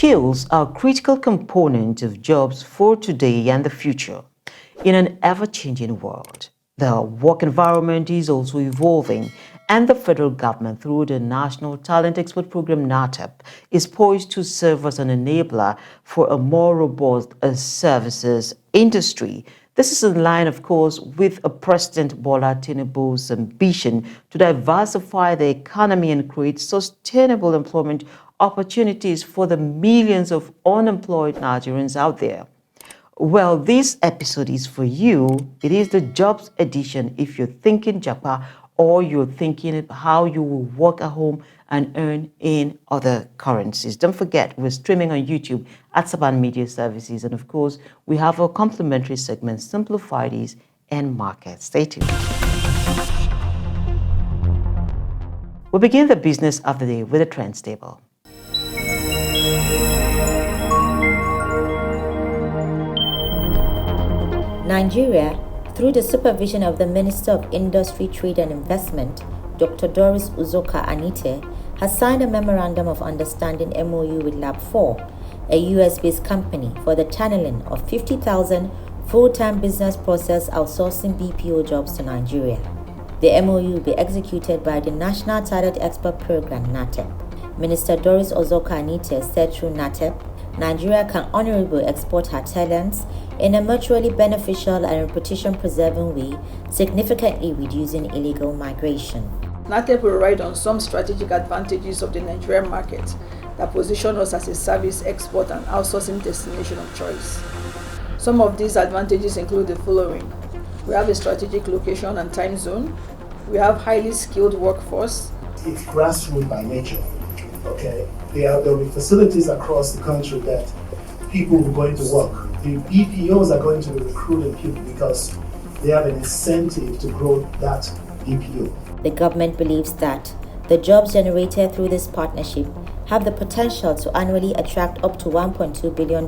Skills are a critical component of jobs for today and the future. In an ever-changing world, the work environment is also evolving, and the federal government, through the National Talent Export Program NATEP, is poised to serve as an enabler for a more robust services industry. This is in line, of course, with President Bola Tinubu's ambition to diversify the economy and create sustainable employment opportunities for the millions of unemployed Nigerians out there. Well, this episode is for you. It is the jobs edition if you're thinking Japa or you're thinking how you will work at home and earn in other currencies. Don't forget, we're streaming on YouTube at Saban Media Services. And of course, we have our complimentary segment, Simplified and Market. Stay tuned. We begin the business of the day with a trends table. Nigeria, through the supervision of the Minister of Industry, Trade and Investment, Dr. Doris Uzoka Anite, has signed a Memorandum of Understanding MOU with Lab4, a US-based company, for the channeling of 50,000 full-time business process outsourcing BPO jobs to Nigeria. The MOU will be executed by the National Talent Export Program NATEP. Minister Doris Uzoka Anite said through NATEP, Nigeria can honorably export her talents in a mutually beneficial and reputation-preserving way, significantly reducing illegal migration. NATEP will ride on some strategic advantages of the Nigerian market that position us as a service export and outsourcing destination of choice. Some of these advantages include the following. We have a strategic location and time zone. We have highly skilled workforce. It's grassroots by nature. Okay, there will be facilities across the country that people are going to work. The BPOs are going to be recruiting people because they have an incentive to grow that BPO. The government believes that the jobs generated through this partnership have the potential to annually attract up to $1.2 billion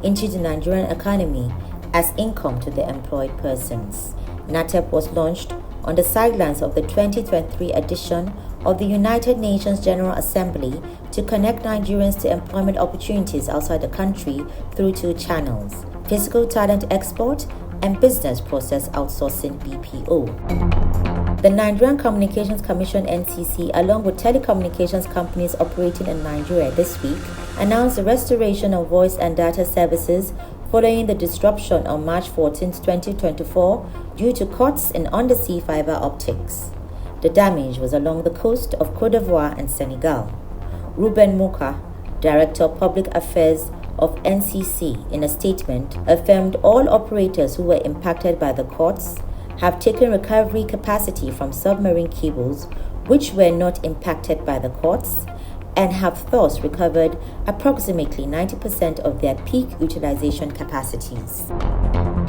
into the Nigerian economy as income to the employed persons. NATEP was launched on the sidelines of the 2023 edition of the United Nations General Assembly to connect Nigerians to employment opportunities outside the country through two channels: physical talent export and business process outsourcing BPO. The Nigerian Communications Commission (NCC), along with telecommunications companies operating in Nigeria this week, announced the restoration of voice and data services following the disruption on March 14, 2024 due to cuts in undersea fiber optics. The damage was along the coast of Côte d'Ivoire and Senegal. Ruben Moka, Director of Public Affairs of NCC, in a statement, affirmed all operators who were impacted by the cuts have taken recovery capacity from submarine cables which were not impacted by the cuts and have thus recovered approximately 90% of their peak utilization capacities.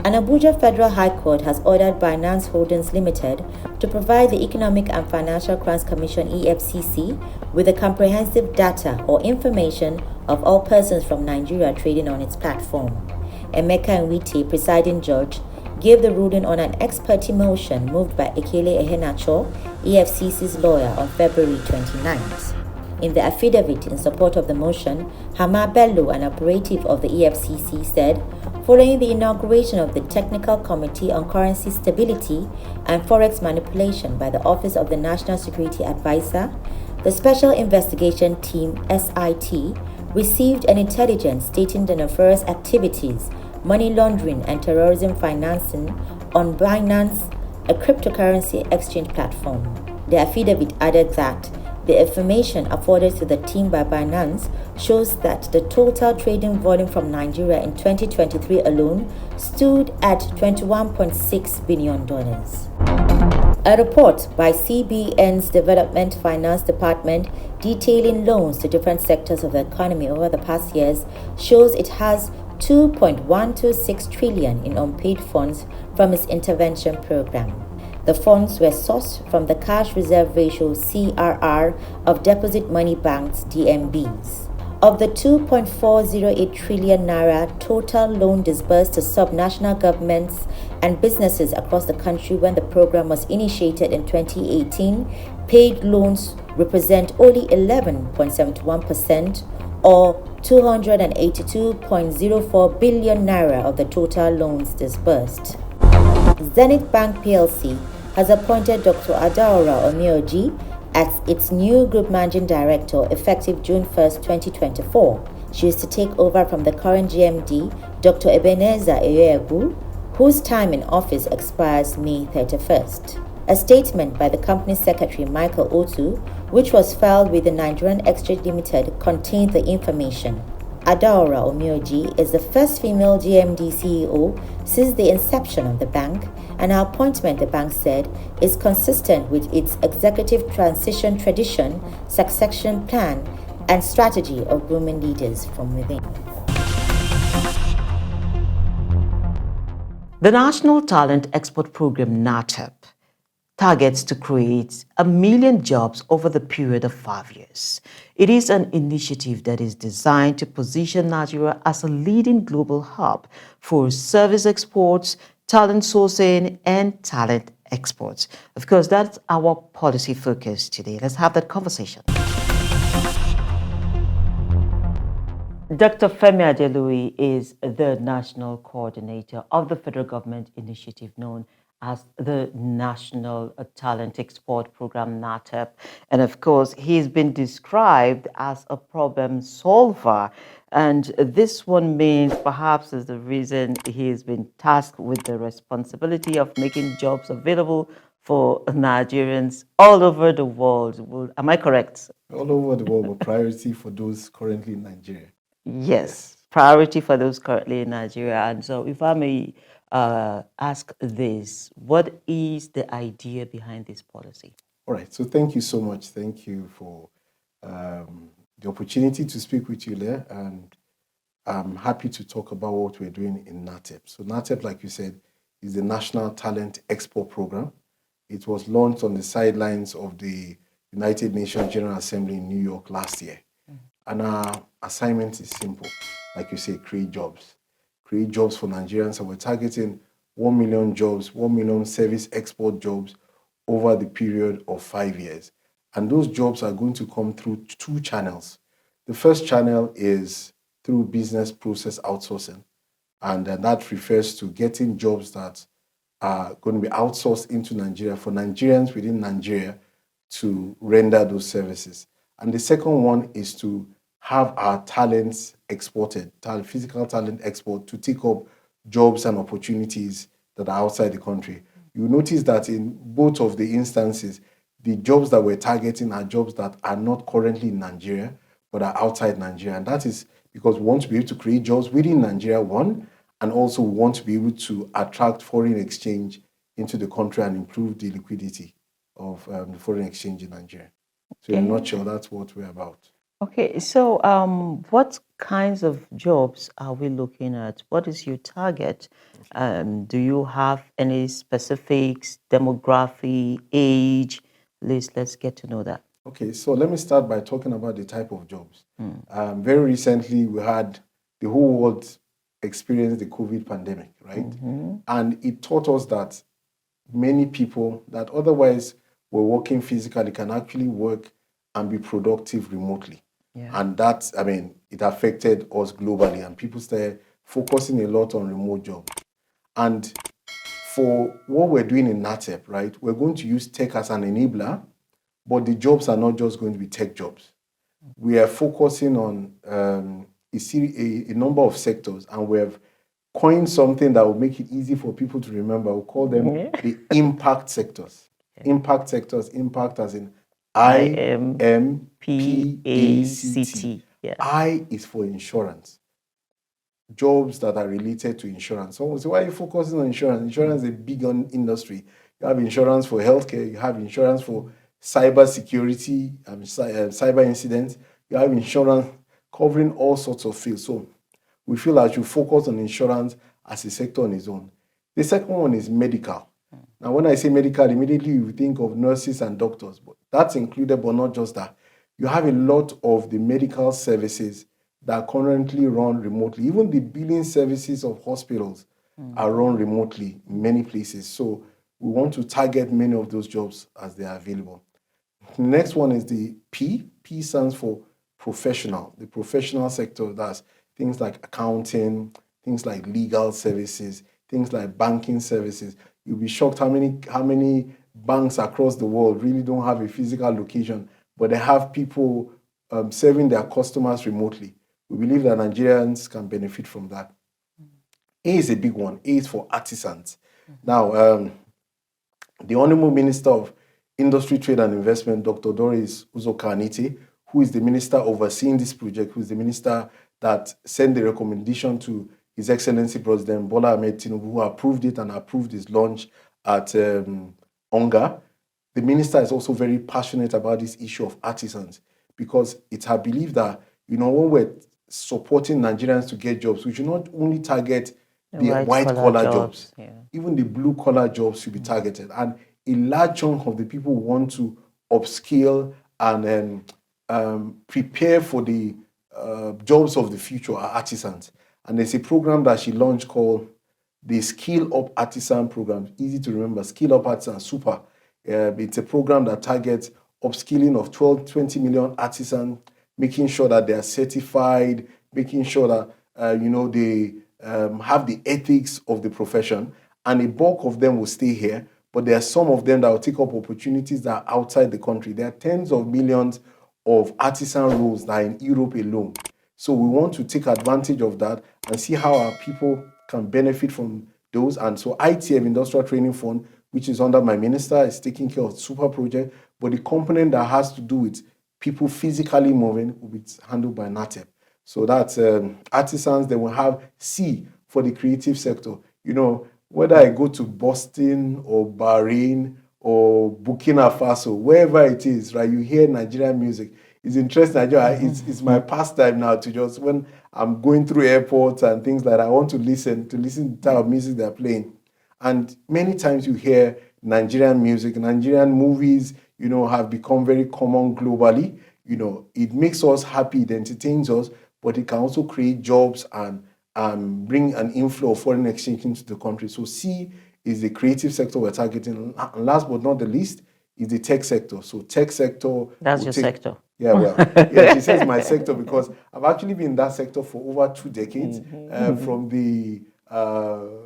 An Abuja Federal High Court has ordered Binance Holdings Limited to provide the Economic and Financial Crimes Commission (EFCC) with the comprehensive data or information of all persons from Nigeria trading on its platform. Emeka Nwite, presiding judge, gave the ruling on an ex parte motion moved by Ekele Ehenacho, EFCC's lawyer, on February 29th. In the affidavit in support of the motion, Hama Bello, an operative of the EFCC, said, following the inauguration of the Technical Committee on Currency Stability and Forex Manipulation by the Office of the National Security Advisor, the Special Investigation Team (SIT) received an intelligence stating the nefarious activities, money laundering and terrorism financing on Binance, a cryptocurrency exchange platform. The affidavit added that the information afforded to the team by Binance shows that the total trading volume from Nigeria in 2023 alone stood at $21.6 billion. A report by CBN's Development Finance Department detailing loans to different sectors of the economy over the past years shows it has 2.126 trillion in unpaid funds from its intervention program. The funds were sourced from the cash reserve ratio (CRR) of deposit money banks (DMBs). Of the 2.408 trillion naira total loan disbursed to subnational governments and businesses across the country when the program was initiated in 2018, paid loans represent only 11.71%, or 282.04 billion naira of the total loans disbursed. Zenith Bank PLC has appointed Dr. Adaora Omioji as its new Group Managing Director effective June 1st, 2024. She is to take over from the current GMD, Dr. Ebenezer Eyoegu, whose time in office expires May 31st. A statement by the company secretary Michael Otu, which was filed with the Nigerian Exchange Limited, contained the information. Adaora Omioji is the first female GMD CEO since the inception of the bank, and her appointment, the bank said, is consistent with its executive transition tradition, succession plan, and strategy of grooming leaders from within. The National Talent Export Program (NATEP) targets to create 1 million jobs over the period of 5 years. It is an initiative that is designed to position Nigeria as a leading global hub for service exports, talent sourcing, and talent exports. Of course, that's our policy focus today. Let's have that conversation. Dr. Femi Adeluyi is the National Coordinator of the federal government initiative known as the National Talent Export Program (NATEP). And of course, he's been described as a problem solver. And this one means perhaps is the reason he's been tasked with the responsibility of making jobs available for Nigerians all over the world. Am I correct? All over the world, but priority for those currently in Nigeria. Yes, priority for those currently in Nigeria. And so if I may ask this, what is the idea behind this policy? All right, so thank you so much. Thank you for the opportunity to speak with you, Leah, and I'm happy to talk about what we're doing in NATEP. So NATEP, like you said, is the National Talent Export Program. It was launched on the sidelines of the United Nations General Assembly in New York last year. And our assignment is simple. Like you say, create jobs. Create jobs for Nigerians. And we're targeting 1 million jobs, 1 million service export jobs over the period of 5 years. And those jobs are going to come through 2 channels. The first channel is through business process outsourcing. And that refers to getting jobs that are going to be outsourced into Nigeria for Nigerians within Nigeria to render those services. And the second one is to have our talents exported, physical talent export, to take up jobs and opportunities that are outside the country. You notice that in both of the instances, the jobs that we're targeting are jobs that are not currently in Nigeria, but are outside Nigeria. And that is because we want to be able to create jobs within Nigeria, one, and also we want to be able to attract foreign exchange into the country and improve the liquidity of the foreign exchange in Nigeria. So in a nutshell, that's what we're about. Okay, so what kinds of jobs are we looking at? What is your target? Do you have any specifics, demography, age? Let's get to know that. Okay, so let me start by talking about the type of jobs. Very recently, we had the whole world experience the COVID pandemic, right? And it taught us that many people that otherwise were working physically can actually work and be productive remotely. And that, I mean, it affected us globally, and people started focusing a lot on remote jobs. And for what we're doing in NATEP, right, we're going to use tech as an enabler, but the jobs are not just going to be tech jobs. We are focusing on a number of sectors, and we have coined something that will make it easy for people to remember. We'll call them the impact sectors. Impact sectors, impact as in IMPACT. I is for insurance. Jobs that are related to insurance. Someone will say, why are you focusing on insurance? Insurance is a big industry. You have insurance for healthcare. You have insurance for cyber security, cyber incidents. You have insurance covering all sorts of fields. So we feel that you focus on insurance as a sector on its own. The second one is medical. Now, when I say medical, immediately you think of nurses and doctors, but that's included, but not just that. You have a lot of the medical services that currently run remotely. Even the billing services of hospitals are run remotely in many places. So we want to target many of those jobs as they are available. The next one is the P. P stands for the professional sector, that's things like accounting, things like legal services, things like banking services. You'll be shocked how many banks across the world really don't have a physical location, but they have people serving their customers remotely. We believe that Nigerians can benefit from that. A is a big one. A is for artisans. Now, the Honorable Minister of Industry, Trade and Investment, Dr. Doris Uzoka-Anite, who is the minister overseeing this project, who is the minister that sent the recommendation to His Excellency President Bola Ahmed Tinubu, who approved it and approved his launch at Onga. The minister is also very passionate about this issue of artisans, because it's her belief that, when we're supporting Nigerians to get jobs, we should not only target the white-collar jobs. Yeah. Even the blue-collar jobs should be targeted. And a large chunk of the people who want to upskill and prepare for the jobs of the future are artisans. And there's a program that she launched called the Skill Up Artisan Program. Easy to remember, Skill Up Artisan, super. It's a program that targets upskilling of 20 million artisans, making sure that they are certified, making sure that they have the ethics of the profession, and a bulk of them will stay here, but there are some of them that will take up opportunities that are outside the country. There are tens of millions of artisan roles that are in Europe alone. So we want to take advantage of that and see how our people can benefit from those. And so ITF, Industrial Training Fund, which is under my minister, is taking care of the super project, but the component that has to do with people physically moving will be handled by NATEP. So that's artisans. They will have C for the creative sector. Whether I go to Boston or Bahrain or Burkina Faso, wherever it is, right, you hear Nigerian music. It's interesting. It's my pastime now to just, when I'm going through airports and things like that, I want to listen to the type of music they're playing. And many times you hear Nigerian music, Nigerian movies, have become very common globally. It makes us happy, it entertains us, but it can also create jobs and bring an inflow of foreign exchange into the country. So C is the creative sector we're targeting. And last but not the least is the tech sector. So tech sector. That's your sector. Yeah, well, yeah, she says my sector because I've actually been in that sector for over 2 decades. From the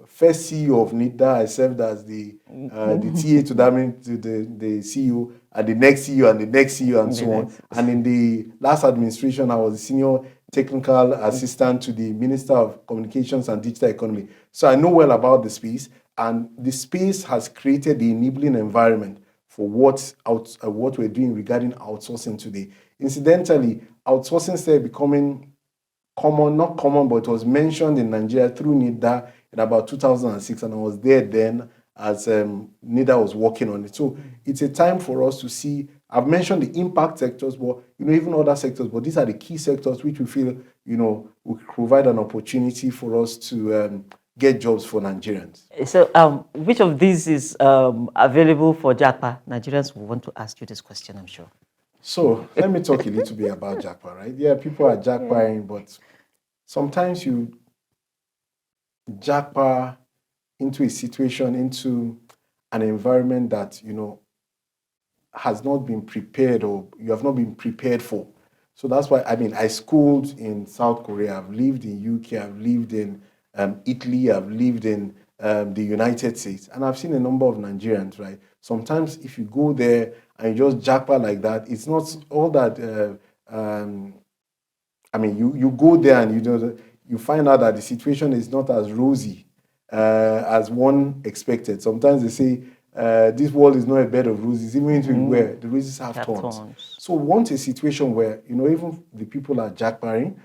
first CEO of NIDA, I served as the TA to the CEO, and the next CEO, and the next CEO, and so on. And in the last administration, I was the senior technical assistant to the Minister of Communications and Digital Economy. So I know well about the space, and the space has created the enabling environment for what we're doing regarding outsourcing today. Incidentally, outsourcing started becoming common, not common, but it was mentioned in Nigeria through NIDA in about 2006, and I was there then as NIDA was working on it. So it's a time for us to see, I've mentioned the impact sectors, but even other sectors, but these are the key sectors which we feel, will provide an opportunity for us to get jobs for Nigerians. So which of these is available for JAPA? Nigerians will want to ask you this question, I'm sure. So let me talk a little bit about JAPA, right? Yeah, people are JAPAing, but sometimes you JAPA into a situation, into an environment that, has not been prepared, or you have not been prepared for. So that's why, I schooled in South Korea, I've lived in UK, I've lived in Italy, I've lived in the United States, and I've seen a number of Nigerians, right? Sometimes if you go there and you just JAPA like that, it's not all that, you go there and you find out that the situation is not as rosy as one expected. Sometimes they say, this world is not a bed of roses, even where the roses have thorns. So we want a situation where, even the people are JAPAing,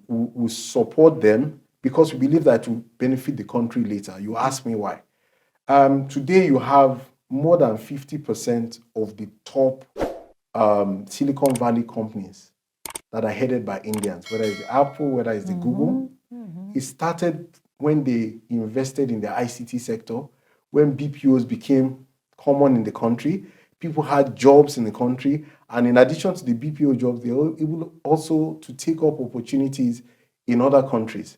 we support them, because we believe that will benefit the country later. You ask me why. Today you have more than 50% of the top Silicon Valley companies that are headed by Indians, whether it's the Apple, whether it's the Google. It started when they invested in the ICT sector, when BPOs became common in the country. People had jobs in the country, and in addition to the BPO jobs, they were able also to take up opportunities in other countries.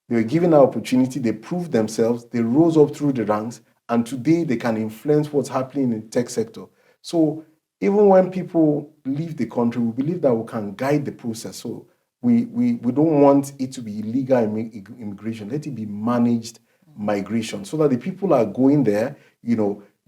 They were given an opportunity, they proved themselves, they rose up through the ranks, and today they can influence what's happening in the tech sector. So even when people leave the country, we believe that we can guide the process. So we don't want it to be illegal immigration. Let it be managed migration, so that the people are going there,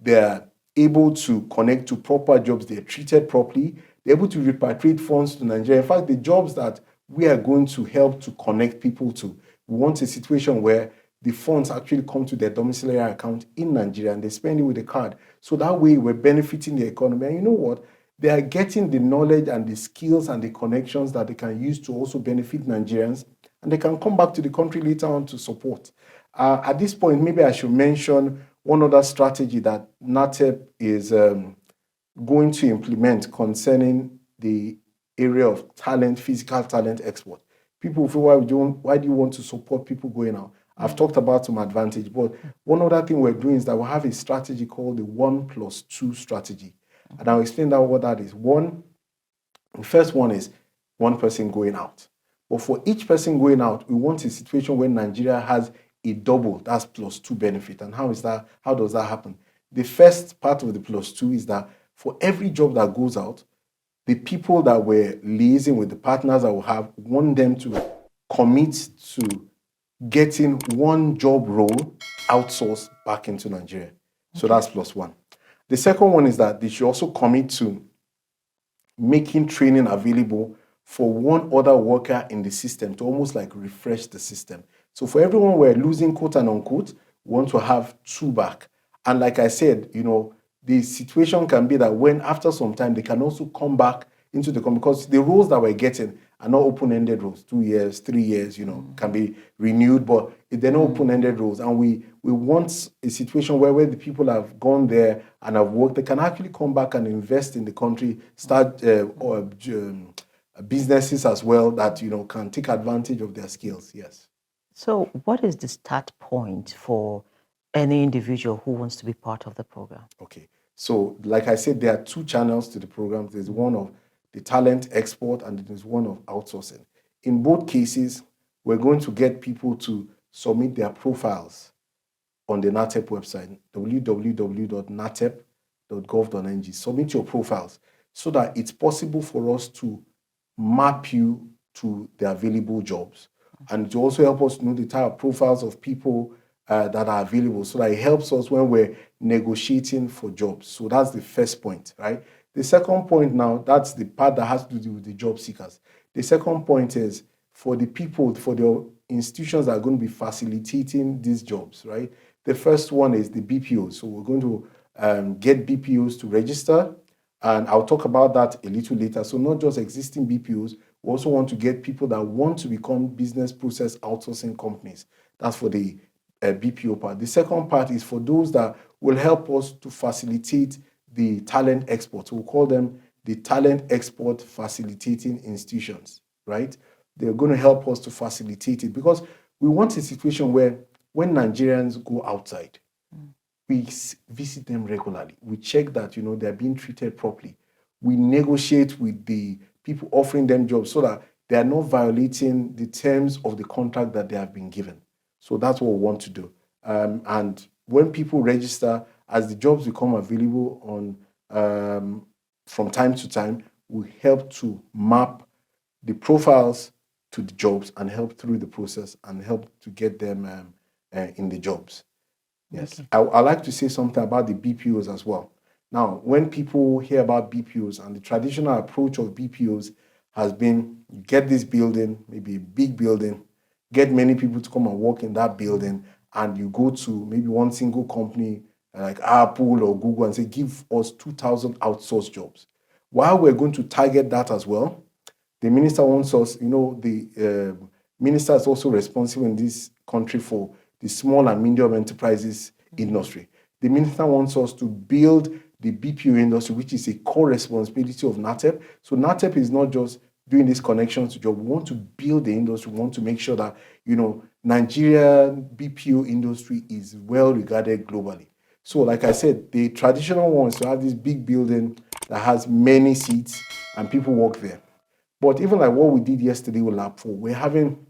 they're able to connect to proper jobs, they're treated properly, they're able to repatriate funds to Nigeria. In fact, the jobs that we are going to help to connect people to, we want a situation where the funds actually come to their domiciliary account in Nigeria and they spend it with a card. So that way we're benefiting the economy. And you know what? They are getting the knowledge and the skills and the connections that they can use to also benefit Nigerians, and they can come back to the country later on to support. At this point, maybe I should mention one other strategy that NATEP is going to implement concerning the area of talent, physical talent export. People feel, why do you want to support people going out? I've talked about some advantage, but one other thing we're doing is that we have a strategy called the 1+2 strategy. And I'll explain what that is. The first one is one person going out. But for each person going out, we want a situation where Nigeria has a double, that's +2 benefit. And how does that happen? The first part of the +2 is that for every job that goes out, the people that we're liaising with, the partners that we have, want them to commit to getting one job role outsourced back into Nigeria. So that's +1. The second one is that they should also commit to making training available for one other worker in the system to almost like refresh the system. So for everyone we're losing, quote and unquote, we want to have 2 back. And like I said, the situation can be that when after some time they can also come back into the company, because the roles that we're getting are not open-ended roles, 2 years, 3 years, can be renewed, but they're not open-ended roles. And we want a situation where the people have gone there and have worked, they can actually come back and invest in the country, start businesses as well that, can take advantage of their skills. Yes. So what is the start point for any individual who wants to be part of the program? Okay. So like I said, there are 2 channels to the program. There's one of the talent export and there's one of outsourcing. In both cases, we're going to get people to submit their profiles on the NATEP website, www.natep.gov.ng. Submit your profiles so that it's possible for us to map you to the available jobs, and to also help us know the type of profiles of people that are available, so that it helps us when we're negotiating for jobs. So that's the first point, right? The second point now, that's the part that has to do with the job seekers. The second point is for the people, for the institutions that are going to be facilitating these jobs, right? The first one is the BPOs. So we're going to get BPOs to register, and I'll talk about that a little later. So not just existing BPOs, we also want to get people that want to become business process outsourcing companies. That's for the BPO part. The second part is for those that will help us to facilitate the talent export. We'll call them the talent export facilitating institutions, right? They're going to help us to facilitate it, because we want a situation where when Nigerians go outside, we visit them regularly. We check that, they're being treated properly. We negotiate with the people offering them jobs so that they are not violating the terms of the contract that they have been given. So that's what we want to do. And when people register, as the jobs become available from time to time, we help to map the profiles to the jobs and help through the process and help to get them in the jobs. Yes. Okay. I like to say something about the BPOs as well. Now, when people hear about BPOs, and the traditional approach of BPOs has been, you get this building, maybe a big building, get many people to come and work in that building, and you go to maybe one single company like Apple or Google and say, give us 2,000 outsourced jobs. While we're going to target that as well, the minister wants us, the minister is also responsible in this country for the small and medium enterprises industry. The minister wants us to build the BPO industry, which is a core responsibility of NATEP. So NATEP is not just doing these connections to job. We want to build the industry. We want to make sure that, Nigeria BPO industry is well regarded globally. So like I said, the traditional one is to have this big building that has many seats and people work there. But even like what we did yesterday with Lab 4, we're having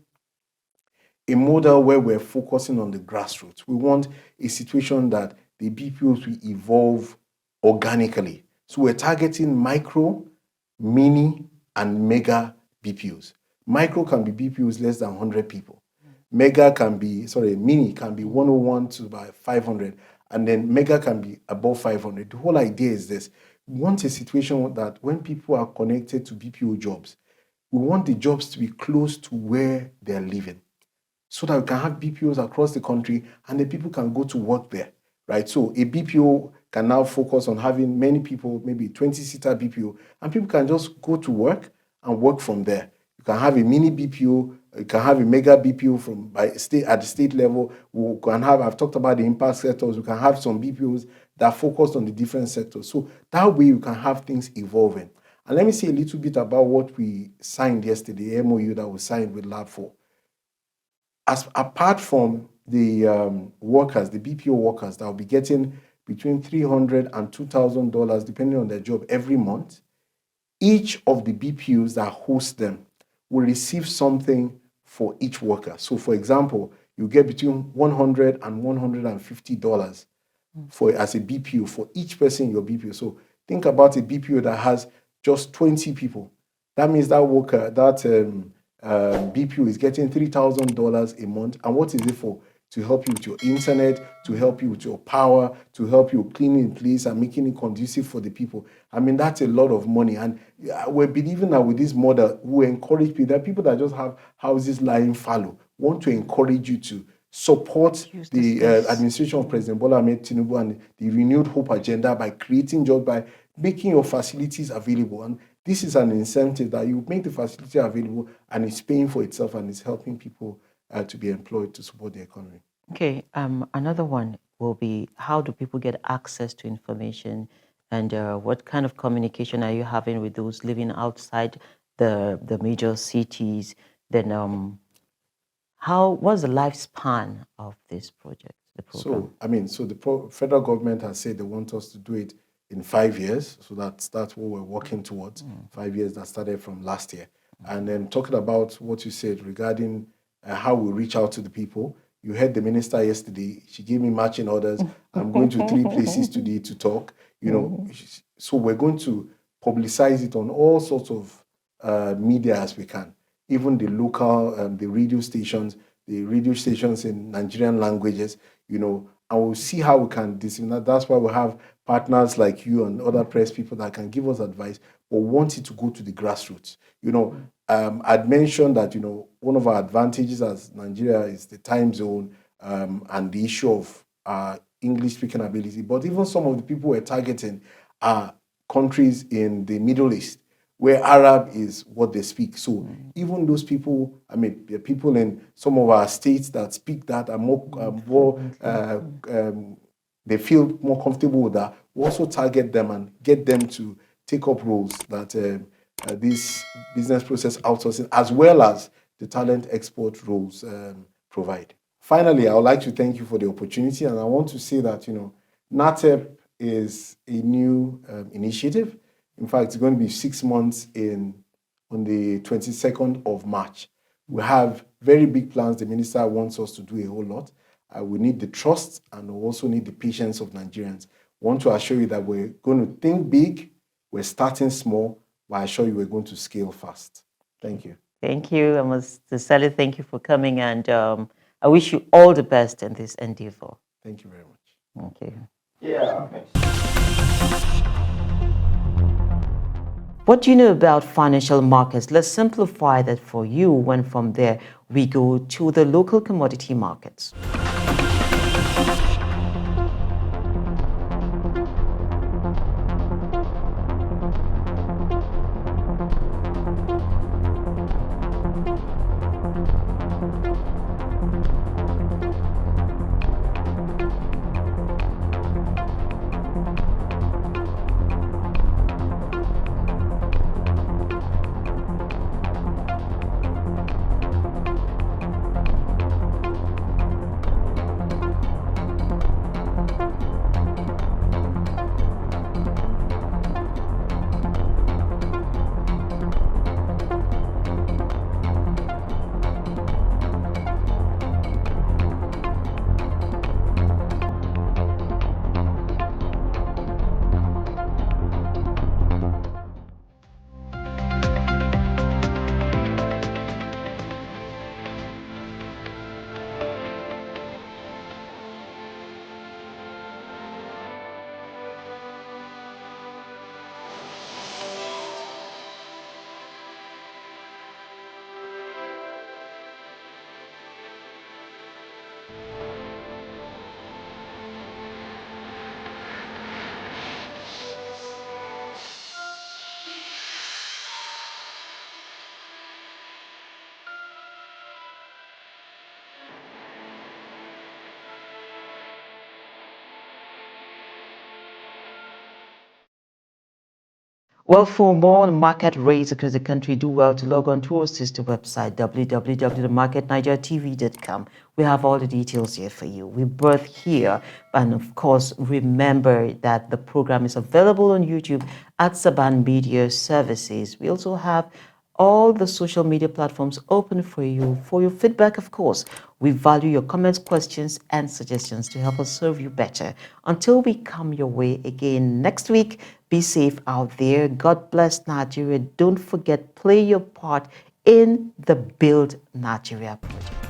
a model where we're focusing on the grassroots. We want a situation that the BPOs will evolve organically. So we're targeting micro, mini, and mega BPOs. Micro can be BPOs less than 100 people. Mini can be 101 to about 500, and then mega can be above 500. The whole idea is this. We want a situation that when people are connected to BPO jobs, we want the jobs to be close to where they're living, so that we can have BPOs across the country and the people can go to work there, right? So a BPO can now focus on having many people, maybe 20-seater BPO, and people can just go to work and work from there. You can have a mini BPO, you can have a mega BPO at the state level. We can have, I've talked about the impact sectors, we can have some BPOs that focus on the different sectors. So that way you can have things evolving. And let me say a little bit about what we signed yesterday, the MOU that we signed with Lab4. Apart from the workers, the BPO workers that will be getting between $300 and $2,000, depending on their job, every month, each of the BPOs that host them will receive something for each worker. So, for example, you get between $100 and $150 as a BPO for each person in your BPO. So, think about a BPO that has just 20 people. That means that worker, BPO is getting $3,000 a month. And what is it for? To help you with your internet, to help you with your power, to help you cleaning the place and making it conducive for the people. I mean, that's a lot of money. And we're believing that with this model, we encourage people. There are people that just have houses lying fallow. Want to encourage you to support the administration of President Bola Ahmed Tinubu and the renewed hope agenda by creating jobs, by making your facilities available. And this is an incentive that you make the facility available and it's paying for itself and it's helping people to be employed to support the economy. Okay, another one will be, how do people get access to information, and what kind of communication are you having with those living outside the major cities? Then what's the lifespan of this project, the program? So the federal government has said they want us to do it in 5 years. So that's what we're working towards. 5 years that started from last year. And then talking about what you said regarding how we reach out to the people. You heard the minister yesterday. She gave me marching orders. I'm going to 3 places today to talk. So we're going to publicize it on all sorts of media as we can. Even the local, the radio stations in Nigerian languages, and we'll see how we can disseminate. That's why we have partners like you and other press people that can give us advice, but want it to go to the grassroots. I'd mentioned that, one of our advantages as Nigeria is the time zone and the issue of English speaking ability. But even some of the people we're targeting are countries in the Middle East where Arab is what they speak. So even those people, there are people in some of our states that speak that are more, they feel more comfortable with that. We also target them and get them to take up roles that this business process outsourcing, as well as the talent export roles provide. Finally, I would like to thank you for the opportunity, and I want to say that, NATEP is a new initiative. In fact, it's going to be 6 months on the 22nd of March. We have very big plans. The minister wants us to do a whole lot. We need the trust and we also need the patience of Nigerians. I want to assure you that we're going to think big, we're starting small, but I assure you we're going to scale fast. Thank you. Thank you. I must sincerely thank you for coming, and I wish you all the best in this endeavor. Thank you very much. Okay. Yeah. What do you know about financial markets? Let's simplify that for you, and from there we go to the local commodity markets. Well, for more on market rates across the country, do well to log on to our sister website, www.marketnigertv.com. We have all the details here for you. We birth here. And of course, remember that the program is available on YouTube at Saban Media Services. We also have all the social media platforms open for your feedback, of course. We value your comments, questions, and suggestions to help us serve you better. Until we come your way again next week, be safe out there. God bless Nigeria. Don't forget, play your part in the Build Nigeria project.